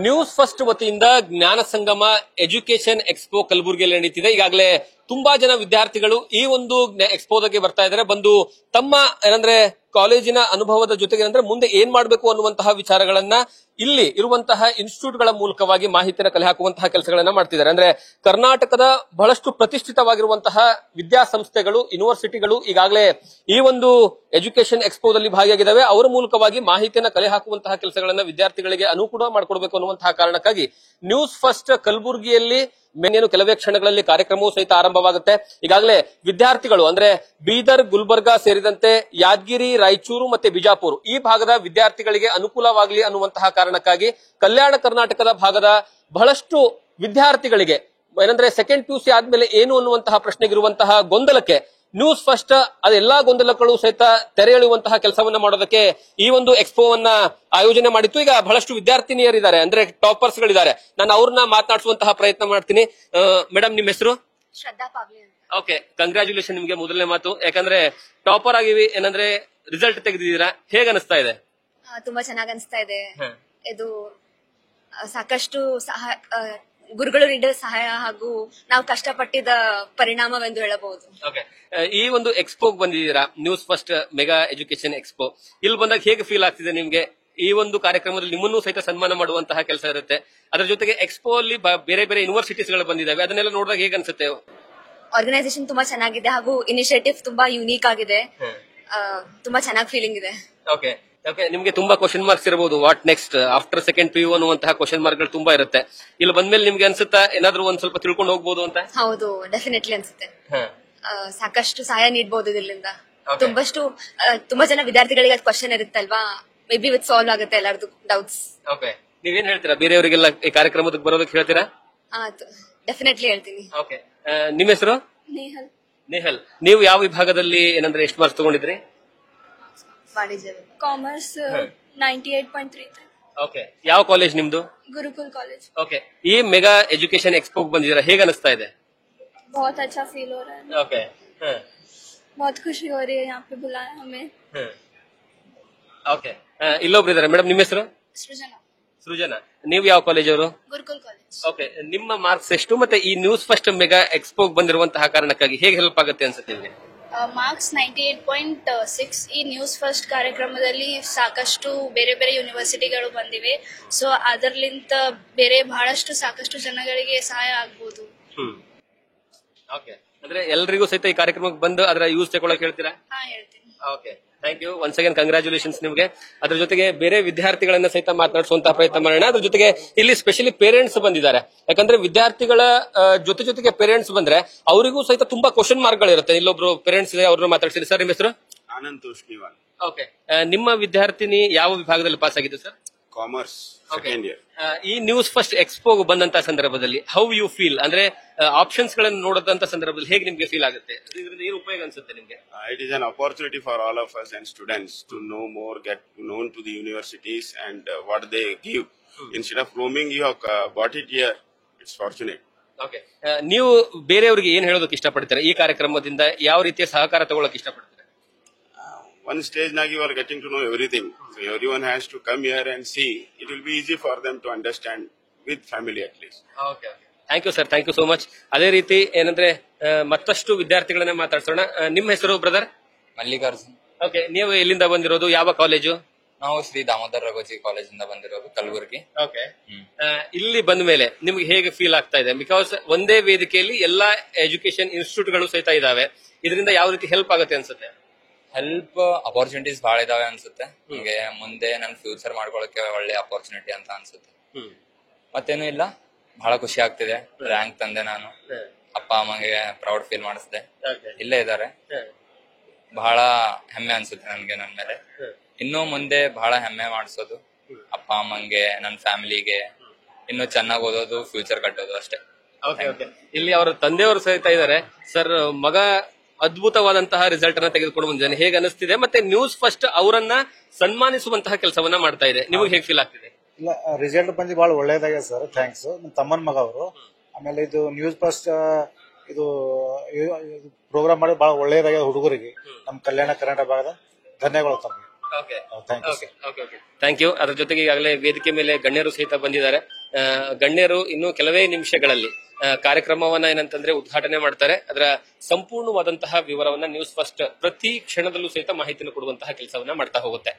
News first ವತಿಯಿಂದ ಜ್ಞಾನ ಸಂಗಮ education expo ಕಲಬುರಗಿಯಲ್ಲಿ ನಡೀತಿದೆ. ಈಗಾಗಲೇ ತುಂಬಾ ಜನ ವಿದ್ಯಾರ್ಥಿಗಳು ಈ ಒಂದು ಎಕ್ಸ್ಪೋದಾಗೆ ಬರ್ತಾ ಇದ್ದಾರೆ. ಬಂದು ತಮ್ಮ ಏನಂದ್ರೆ ಕಾಲೇಜಿನ ಅನುಭವದ ಜೊತೆಗೆ ಅಂದ್ರೆ ಮುಂದೆ ಏನ್ ಮಾಡಬೇಕು ಅನ್ನುವಂತಹ ವಿಚಾರಗಳನ್ನ ಇಲ್ಲಿ ಇರುವಂತಹ ಇನ್ಸ್ಟಿಟ್ಯೂಟ್ ಗಳ ಮೂಲಕವಾಗಿ ಮಾಹಿತಿಯನ್ನು ಕಲೆ ಹಾಕುವಂತಹ ಕೆಲಸಗಳನ್ನ ಮಾಡ್ತಿದ್ದಾರೆ. ಅಂದ್ರೆ ಕರ್ನಾಟಕದ ಬಹಳಷ್ಟು ಪ್ರತಿಷ್ಠಿತವಾಗಿರುವಂತಹ ವಿದ್ಯಾಸಂಸ್ಥೆಗಳು, ಯೂನಿವರ್ಸಿಟಿಗಳು ಈಗಾಗಲೇ ಈ ಒಂದು ಎಜುಕೇಶನ್ ಎಕ್ಸ್ಪೋದಲ್ಲಿ ಭಾಗಿಯಾಗಿದ್ದಾವೆ. ಅವರ ಮೂಲಕವಾಗಿ ಮಾಹಿತಿಯನ್ನು ಕಲೆ ಹಾಕುವಂತಹ ಕೆಲಸಗಳನ್ನ ವಿದ್ಯಾರ್ಥಿಗಳಿಗೆ ಅನುಕೂಲ ಮಾಡಿಕೊಡಬೇಕು ಅನ್ನುವಂತಹ ಕಾರಣಕ್ಕಾಗಿ ನ್ಯೂಸ್ ಫಸ್ಟ್ ಕಲಬುರಗಿಯಲ್ಲಿ ಮೇನೇನು ಕೆಲವೇ ಕ್ಷಣಗಳಲ್ಲಿ ಕಾರ್ಯಕ್ರಮವೂ ಸಹಿತ ಆರಂಭವಾಗುತ್ತೆ. ಈಗಾಗಲೇ ವಿದ್ಯಾರ್ಥಿಗಳು ಅಂದ್ರೆ ಬೀದರ್, ಗುಲ್ಬರ್ಗಾ ಸೇರಿದಂತೆ ಯಾದಗಿರಿ, ರಾಯಚೂರು ಮತ್ತೆ ಬಿಜಾಪುರ ಈ ಭಾಗದ ವಿದ್ಯಾರ್ಥಿಗಳಿಗೆ ಅನುಕೂಲವಾಗಲಿ ಅನ್ನುವಂತಹ ಕಾರಣಕ್ಕಾಗಿ ಕಲ್ಯಾಣ ಕರ್ನಾಟಕದ ಭಾಗದ ಬಹಳಷ್ಟು ವಿದ್ಯಾರ್ಥಿಗಳಿಗೆ ಏನಂದ್ರೆ ಸೆಕೆಂಡ್ ಪಿಯುಸಿ ಆದ್ಮೇಲೆ ಏನು ಅನ್ನುವಂತಹ ಪ್ರಶ್ನೆಗಿರುವಂತಹ ಗೊಂದಲಕ್ಕೆ ನ್ಯೂಸ್ ಫಸ್ಟ್ ಅದೆಲ್ಲಾ ಗೊಂದಲಗಳು ಸಹಿತ ತೆರೆ ಎಳೆಯುವಂತಹ ಕೆಲಸವನ್ನ ಮಾಡೋದಕ್ಕೆ ಈ ಒಂದು ಎಕ್ಸ್ಪೋವನ್ನ ಆಯೋಜನೆ ಮಾಡಿತ್ತು. ಈಗ ಬಹಳಷ್ಟು ವಿದ್ಯಾರ್ಥಿನಿಯರಿದ್ದಾರೆ, ಅಂದ್ರೆ ಟಾಪರ್ಸ್ ಗಳಿದ್ದಾರೆ. ನಾನು ಅವ್ರನ್ನ ಮಾತನಾಡಿಸುವಂತಹ ಪ್ರಯತ್ನ ಮಾಡ್ತೀನಿ. ಮೇಡಮ್, ನಿಮ್ಮ ಹೆಸರು? ಶ್ರದ್ಧಾ ಪಾವ್ಲಿ. ಓಕೆ, ಕಂಗ್ರಾಚುಲೇಷನ್ ನಿಮ್ಗೆ ಮೊದಲನೇ ಮಾತು. ಯಾಕಂದ್ರೆ ಟಾಪರ್ ಆಗಿವಿ, ಏನಂದ್ರೆ ರಿಸಲ್ಟ್ ತೆಗೆದಿದ್ದೀರಾ, ಹೇಗೆ ಅನಿಸ್ತಾ ಇದೆ? ತುಂಬಾ ಚೆನ್ನಾಗಿ ಅನಿಸ್ತಾ ಇದೆ. ಇದು ಸಾಕಷ್ಟು ಗುರುಗಳು ನೀಡಿದ ಸಹಾಯ ಹಾಗೂ ನಾವು ಕಷ್ಟಪಟ್ಟಿದ ಪರಿಣಾಮವೆಂದು ಹೇಳಬಹುದು. ಈ ಒಂದು ಎಕ್ಸ್ಪೋ ಬಂದಿದ್ದೀರಾ, news first mega education expo. ಇಲ್ಲಿ ಬಂದಾಗ ಹೇಗೆ ಫೀಲ್ ಆಗ್ತಿದೆ ನಿಮ್ಗೆ? ಈ ಒಂದು ಕಾರ್ಯಕ್ರಮದಲ್ಲಿ ನಿಮ್ಮನ್ನು ಸಹಿತ ಸನ್ಮಾನ ಮಾಡುವಂತಹ ಕೆಲಸ ಇರುತ್ತೆ. ಅದರ ಜೊತೆಗೆ ಎಕ್ಸ್ಪೋ ಅಲ್ಲಿ ಬೇರೆ ಬೇರೆ ಯೂನಿವರ್ಸಿಟೀಸ್ ಗಳು ಬಂದಿದ್ದಾವೆ. ಅದನ್ನೆಲ್ಲ ನೋಡಿದಾಗ ಹೇಗೆ ಅನ್ಸುತ್ತೆ? ಆರ್ಗನೈಸೇಷನ್ ತುಂಬಾ ಚೆನ್ನಾಗಿದೆ ಹಾಗೂ ಇನಿಷಿಯೇಟಿವ್ ತುಂಬಾ ಯೂನಿಕ್ ಆಗಿದೆ. ತುಂಬಾ ಚೆನ್ನಾಗಿ ಫೀಲಿಂಗ್ ಇದೆ. ಓಕೆ, ನಿಮ್ಗೆ ತುಂಬಾ ಕ್ವಶನ್ ಮಾರ್ಕ್ಸ್ ಇರಬಹುದು. What next after second PU ಅನ್ನುವಂತಹ ಕ್ವಶನ್ ಮಾರ್ಕ್ ಗಳು ತುಂಬಾ ಇರುತ್ತೆ. ಇಲ್ಲಿ ಬಂದ್ಮೇಲೆ ನಿಮ್ಗೆ ಅನ್ಸುತ್ತಾ ಏನಾದ್ರು ಒಂದ್ ಸ್ವಲ್ಪ ತಿಳ್ಕೊಂಡು ಹೋಗ್ಬೋದು ಅಂತ? ಹೌದು, ಡೆಫಿನೆಟ್ಲಿ ಅನ್ಸುತ್ತೆ. ಸಾಕಷ್ಟು ಸಹಾಯ ನೀಡಬಹುದು ಇದರಿಂದ. ತುಂಬಾ ಜನ ವಿದ್ಯಾರ್ಥಿಗಳಿಗೆ ಅದು ಕ್ವಶನ್ ಇರುತ್ತಲ್ವಾ, ಮೇ ಬಿ ವಿತ್ ಸಾಲ್ವ್ ಆಗುತ್ತೆ ಎಲ್ಲರದು ಡೌಟ್ಸ್. ಓಕೆ, ನೀವೇನ್ ಹೇಳ್ತೀರಾ? ಬೇರೆಯವರಿಗೆಲ್ಲ ಈ ಕಾರ್ಯಕ್ರಮಕ್ಕೆ ಬರೋದಕ್ಕೆ ಹೇಳ್ತೀರಾ? ಡೆಫಿನೆಟ್ಲಿ ಹೇಳ್ತೀನಿ. ಓಕೆ, ನಿಮ್ಮ ಹೆಸರು? ನೇಹಲ್. ನೀವು ಯಾವ ವಿಭಾಗದಲ್ಲಿ ಏನಂದ್ರೆ ಎಷ್ಟು ಮಾರ್ಕ್ಸ್ ತಗೊಂಡಿದ್ರಿ? ಕಾಮರ್ಸ್ 98.33. ಓಕೆ, ಯಾವ ಕಾಲೇಜ್ ನಿಮ್ದು? ಗುರುಕುಲ್ ಕಾಲೇಜ್. ಓಕೆ, ಈ ಮೆಗಾ ಎಜುಕೇಶನ್ ಎಕ್ಸ್ಪೋ ಬಂದಿದ್ದೀರಾ, ಹೇಗೆ ಅನಿಸ್ತಾ ಇದೆ? बहुत अच्छा फील हो रहा है. ओके, बहुत खुशी हो रही है यहाँ पे बुलाया हमें. ಓಕೆ, ಇಲ್ಲೊಬ್ರು ಇದಾರೆ. ಮೇಡಮ್, ನಿಮ್ಮ ಹೆಸರು? ಸೃಜನಾ. ನೀವು ಯಾವ ಕಾಲೇಜ್ ಅವರು? ಗುರುಕುಲ್ ಕಾಲೇಜ್. ಓಕೆ, ನಿಮ್ಮ ಮಾರ್ಕ್ಸ್ ಎಷ್ಟು ಮತ್ತೆ ಈ ನ್ಯೂಸ್ ಫಸ್ಟ್ ಮೆಗಾ ಎಕ್ಸ್ಪೋ ಬಂದಿರುವಂತಹ ಕಾರಣಕ್ಕಾಗಿ ಹೇಗೆ ಹೆಲ್ಪ್ ಆಗುತ್ತೆ ಅನ್ಸುತ್ತೆ ನಿಮಗೆ? ಮಾರ್ಕ್ಸ್ 98.6. ಈ ನ್ಯೂಸ್ ಫಸ್ಟ್ ಕಾರ್ಯಕ್ರಮದಲ್ಲಿ ಸಾಕಷ್ಟು ಬೇರೆ ಬೇರೆ ಯೂನಿವರ್ಸಿಟಿಗಳು ಬಂದಿವೆ. ಸೊ ಅದರ್ಲಿಂತ ಬೇರೆ ಬಹಳಷ್ಟು ಸಾಕಷ್ಟು ಜನಗಳಿಗೆ ಸಹಾಯ ಆಗ್ಬೋದು. ಓಕೆ, ಅಂದ್ರೆ ಎಲ್ರಿಗೂ ಸಹಿತ ಈ ಕಾರ್ಯಕ್ರಮಕ್ಕೆ ಬಂದು ಅದರ ಯೂಸ್ ತಗೊಳಕ್ ಹೇಳ್ತೀರಾ? ಹೇಳ್ತೀನಿ. Okay, thank you once again, congratulations ನಿಮ್ಗೆ. ಅದ್ರ ಜೊತೆಗೆ ಬೇರೆ ವಿದ್ಯಾರ್ಥಿಗಳನ್ನ ಸಹಿತ ಮಾತನಾಡಿಸುವಂತಹ ಪ್ರಯತ್ನ ಮಾಡೋಣ. ಅದ್ರ ಜೊತೆಗೆ ಇಲ್ಲಿ ಸ್ಪೆಷಲಿ ಪೇರೆಂಟ್ಸ್ ಬಂದಿದ್ದಾರೆ. ಯಾಕಂದ್ರೆ ವಿದ್ಯಾರ್ಥಿಗಳ ಜೊತೆಗೆ ಪೇರೆಂಟ್ಸ್ ಬಂದ್ರೆ ಅವರಿಗೂ ಸಹಿತ ತುಂಬಾ ಕ್ವಶನ್ ಮಾರ್ಕ್ ಗಳಿರುತ್ತೆ. ಇಲ್ಲೊಬ್ರು ಪೇರೆಂಟ್ಸ್ ಇದೆ, ಅವ್ರನ್ನ ಮಾತಾಡ್ಸಿರಿ. ಸರ್, ನಿಮ್ಮ ಹೆಸರು? ಆನಂದ್ ತೋಷ್ನಿವಾಲ್. ಓಕೆ, ನಿಮ್ಮ ವಿದ್ಯಾರ್ಥಿನಿ ಯಾವ ವಿಭಾಗದಲ್ಲಿ ಪಾಸ್ ಆಗಿದೆ ಸರ್? Commerce second year. ಈ ನ್ಯೂಸ್ ಫಸ್ಟ್ ಎಕ್ಸ್ಪೋ ಬಂದಂತ ಸಂದರ್ಭದಲ್ಲಿ ಹೌ ಯು ಫೀಲ್? ಅಂದ್ರೆ ಆಪ್ಷನ್ಸ್ ಗಳನ್ನು ನೋಡಿದಂತ ಸಂದರ್ಭದಲ್ಲಿ ಹೇಗೆ ನಿಮ್ಗೆ ಫೀಲ್ ಆಗುತ್ತೆ? ಇದರಿಂದ ಏನು ಉಪಯೋಗ ಅನ್ಸುತ್ತೆ ನಿಮ್ಗೆ? It is an opportunity for all of us and students to know more, get known to the universities and what they give. Instead of roaming, you have bought it here. It's fortunate. Okay, ನೀವು ಬೇರೆಯವರಿಗೆ ಏನ್ ಹೇಳೋದಕ್ಕೆ ಇಷ್ಟಪಡ್ತೀರಾ? ಈ ಕಾರ್ಯಕ್ರಮದಿಂದ ಯಾವ ರೀತಿಯ ಸಹಕಾರ ತಗೊಳ್ಳೋಕೆ ಇಷ್ಟಪಡ್ತೀರಾ? One stage now you are getting to know everything. So everyone has to come here and see. It will be easy for them to understand with family at least. Okay, thank you sir, thank you so much. ಅದೇ ರೀತಿ ಏನಂದ್ರೆ ಮತ್ತಷ್ಟು ವಿದ್ಯಾರ್ಥಿಗಳನ್ನ ಮಾತಾಡ್ಸೋಣ. ನಿಮ್ಮ ಹೆಸರು brother? Mallikarjun. Okay, ನೀವು ಎಲ್ಲಿಂದ ಬಂದಿರೋದು? ಯಾವ ಕಾಲೇಜು? ನಾವು ಶ್ರೀ ದಾಮೋದರ ರಘೋಜಿ ಕಾಲೇಜಿಂದ ಬಂದಿರೋದು, ಕಲಬುರಗಿ. ಓಕೆ, ಇಲ್ಲಿ ಬಂದ ಮೇಲೆ ನಿಮ್ಗೆ ಹೇಗೆ ಫೀಲ್ ಆಗ್ತಾ ಇದೆ? ಬಿಕಾಸ್ ಒಂದೇ ವೇದಿಕೆಯಲ್ಲಿ ಎಲ್ಲಾ ಎಜುಕೇಶನ್ ಇನ್ಸ್ಟಿಟ್ಯೂಟ್ ಗಳು ಸಹಿತ ಇದಾವೆ. ಇದರಿಂದ ಯಾವ ರೀತಿ ಹೆಲ್ಪ್ ಆಗುತ್ತೆ ಅನ್ಸುತ್ತೆ? ಹೆಲ್ಪ್ ಅಪರ್ಚುನಿಟೀಸ್ ಬಹಳ ಇದಾವೆ ಅನ್ಸುತ್ತೆ. ಹೀಗೆ ಮುಂದೆ ನನ್ ಫ್ಯೂಚರ್ ಮಾಡ್ಕೊಳಕ್ಕೆ ಒಳ್ಳೆ ಅಪರ್ಚುನಿಟಿ ಅಂತ ಅನ್ಸುತ್ತೆ. ಮತ್ತೇನು ಇಲ್ಲ, ಬಹಳ ಖುಷಿ ಆಗ್ತಿದೆ. ರ್ಯಾಂಕ್ ತಂದೆ ನಾನು, ಅಪ್ಪ ಅಮ್ಮಗೆ ಪ್ರೌಡ್ ಫೀಲ್ ಮಾಡಿಸಿದೆ. ಇಲ್ಲೇ ಇದ್ದಾರೆ, ಬಹಳ ಹೆಮ್ಮೆ ಅನ್ಸುತ್ತೆ ನನ್ಗೆ ನನ್ ಮೇಲೆ. ಇನ್ನೂ ಮುಂದೆ ಬಹಳ ಹೆಮ್ಮೆ ಮಾಡಿಸೋದು ಅಪ್ಪ ಅಮ್ಮಂಗೆ, ನನ್ ಫ್ಯಾಮಿಲಿಗೆ, ಇನ್ನು ಚೆನ್ನಾಗಿ ಓದೋದು, ಫ್ಯೂಚರ್ ಕಟ್ಟೋದು ಅಷ್ಟೇ. ಇಲ್ಲಿ ಅವರ ತಂದೆಯವರು ಸಹಿತ ಇದ್ದಾರೆ. ಸರ್, ಮಗ ಅದ್ಭುತವಾದಂತಹ ರಿಸಲ್ಟ್ ಅನ್ನ ತೆಗೆದುಕೊಂಡು ಬಂದಿದ್ದಾನೆ, ಹೇಗೆ ಅನಿಸ್ತಿದೆ? ಮತ್ತೆ ನ್ಯೂಸ್ ಫಸ್ಟ್ ಅವರನ್ನ ಸನ್ಮಾನಿಸುವಂತಹ ಕೆಲಸವನ್ನ ಮಾಡ್ತಾ ಇದೆ, ನಿಮಗೆ ಹೇಗೆ ಫೀಲ್ ಆಗ್ತಿದೆ? ಇಲ್ಲ, ರಿಸಲ್ಟ್ ಬಂದು ಬಹಳ ಒಳ್ಳೇದಾಗಿದೆ ಸರ್, ಥ್ಯಾಂಕ್ಸ್. ನಮ್ಮ ತಮ್ಮನ ಮಗ ಅವರು. ಆಮೇಲೆ ಇದು ನ್ಯೂಸ್ ಫಸ್ಟ್ ಇದು ಪ್ರೋಗ್ರಾಮ್ ಮಾಡಿ ಬಹಳ ಒಳ್ಳೇದಾಗಿದೆ ಹುಡುಗರಿಗೆ, ನಮ್ಮ ಕಲ್ಯಾಣ ಕರ್ನಾಟಕ ಭಾಗದ ಧನ್ಯವಾದಗಳು ತಮಗೆ. Thank you. ಅದರ ಜೊತೆಗೆ ಈಗಾಗಲೇ ವೇದಿಕೆ ಮೇಲೆ ಗಣ್ಯರು ಸಹಿತ ಬಂದಿದ್ದಾರೆ. ಗಣ್ಯರು ಇನ್ನು ಕೆಲವೇ ನಿಮಿಷಗಳಲ್ಲಿ ಕಾರ್ಯಕ್ರಮವನ್ನ ಏನಂತಂದ್ರೆ ಉದ್ಘಾಟನೆ ಮಾಡ್ತಾರೆ. ಅದರ ಸಂಪೂರ್ಣವಾದಂತಹ ವಿವರವನ್ನ ನ್ಯೂಸ್ ಫಸ್ಟ್ ಪ್ರತಿ ಕ್ಷಣದಲ್ಲೂ ಸಹಿತ ಮಾಹಿತಿಯನ್ನು ಕೊಡುವಂತಹ ಕೆಲಸವನ್ನ ಮಾಡ್ತಾ ಹೋಗುತ್ತೆ.